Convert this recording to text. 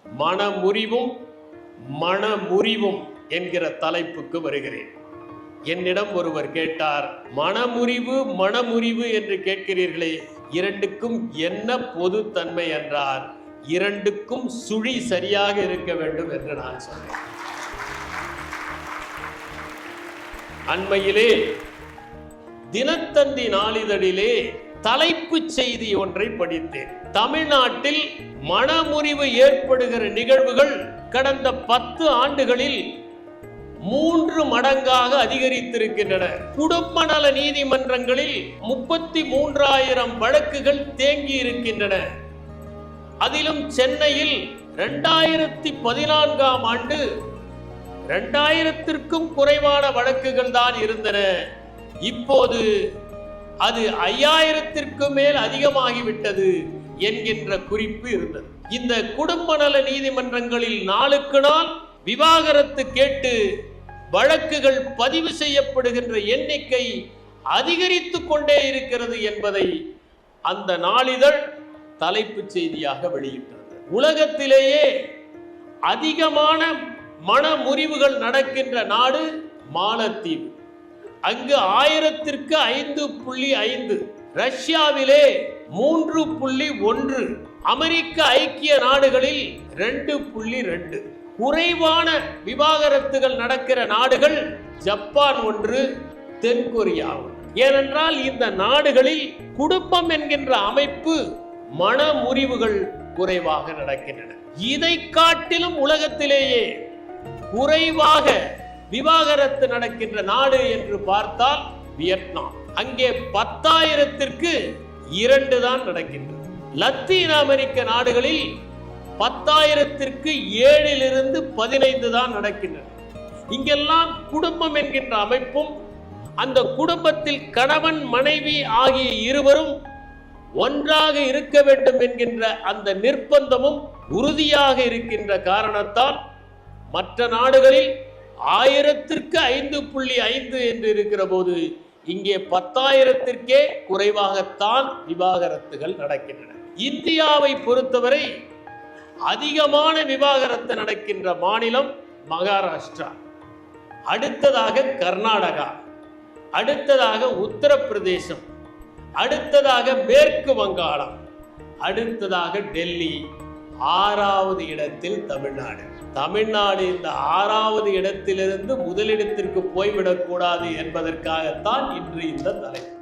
மனமுறிவும் மனமுறிவும் என்கிற தலைப்புக்கு வருகிறேன். என்னிடம் ஒருவர் கேட்டார், மனமுறிவு என்று கேட்கிறீர்களே, இரண்டுக்கும் என்ன பொது தன்மை என்றார். இரண்டுக்கும் சுழி சரியாக இருக்க வேண்டும் என்று நான் சொன்னேன். அண்மையிலே தினத்தந்தி நாளிதழிலே தலைப்பு செய்தி ஒன்றை படித்தேன். தமிழ்நாட்டில் மனமுறிவு ஏற்படுகிற நிகழ்வுகள் கடந்த 10 ஆண்டுகளில் 3 மடங்காக அதிகரித்திருக்கின்றன. குடும்ப நல நீதிமன்றங்களில் 33,000 வழக்குகள் தேங்கி இருக்கின்றன. அதிலும் சென்னையில் 2014ஆம் ஆண்டு 2000த்திற்கும் குறைவான வழக்குகள் தான் இருந்தன. இப்போது அது 5000த்திற்கு மேல் அதிகமாகிவிட்டது என்கின்ற குறிப்பு இருந்தது. இந்த குடும்ப நல நீதிமன்றங்களில் நாளுக்கு நாள் விவாகரத்து கேட்டு வழக்குகள் பதிவு செய்யப்படுகின்ற எண்ணிக்கை அதிகரித்துக் கொண்டே இருக்கிறது என்பதை அந்த நாளிதழ் தலைப்பு செய்தியாக வெளியிட்டது. உலகத்திலேயே அதிகமான மனமுறிவுகள் நடக்கின்ற நாடு மாலத்தீவு. அங்கு 1000ற்கு 5.5, ரஷ்யாவிலே 3.1, அமெரிக்க ஐக்கிய நாடுகளில் 2.2. குறைவான விவாகரத்துகள் நடக்கிற நாடுகள் ஜப்பான் 1, தென்கொரியா 1. ஏனென்றால் இந்த நாடுகளில் குடும்பம் என்கின்ற அமைப்பு, மனமுறிவுகள் குறைவாக நடக்கின்றன. இதை காட்டிலும் உலகத்திலேயே குறைவாக விவாகரத்து நடக்கின்ற நாடு என்று பார்த்தால் வியட்நாம். அங்கே 10,000ற்கு 2 தான் நடக்கின்றது. லத்தீன் அமெரிக்க நாடுகளில் 10,000ற்கு 7 - 15 தான் நடக்கின்றன. இங்கெல்லாம் குடும்பம் என்கின்ற அமைப்பும், அந்த குடும்பத்தில் கணவன் மனைவி ஆகிய இருவரும் ஒன்றாக இருக்க வேண்டும் என்கின்ற அந்த நிர்பந்தமும் உறுதியாக இருக்கின்ற காரணத்தால் மற்ற நாடுகளில் 1000ற்கு 5.5 என்று இருக்கிற போது இங்கே 10,000ற்கே குறைவாகத்தான் விவாகரத்துகள் நடக்கின்றன. இந்தியாவை பொறுத்தவரை அதிகமான விவாகரத்து நடக்கின்ற மாநிலம் மகாராஷ்டிரா, அடுத்ததாக கர்நாடகா, அடுத்ததாக உத்தரப்பிரதேசம், அடுத்ததாக மேற்கு வங்காளம், அடுத்ததாக டெல்லி, 6வது இடத்தில் தமிழ்நாடு. தமிழ்நாடு இந்த 6வது இடத்திலிருந்து முதலிடத்திற்கு போய்விடக்கூடாது என்பதற்காகத்தான் இன்று இந்த தலைப்பு.